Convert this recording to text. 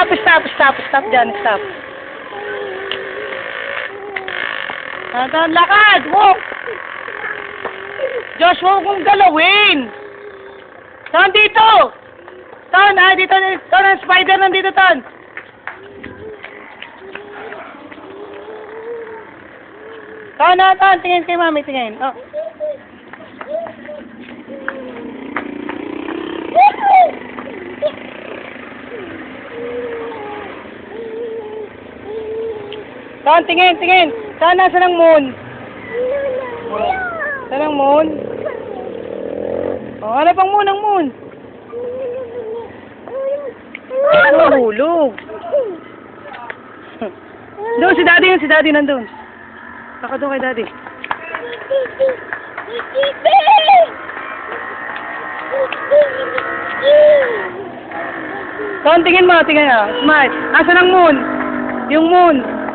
Stop dyan, stop. Tan, lakad! Walk! Joshua, huwag mong galawin! Tan, dito! Tan, dito. Tan, ang spider nandito, Tan. Tan, tingin kay mami, tingin. Oh. Tan, tingin. Tan, nasa ng moon? Saan ang moon? Oh, ano pang moon ang moon? Hulog. Doon, si daddy nandun. Saka doon kay daddy. Tan, tingin mo, tingin. Smile. Asan ang moon? Yung moon.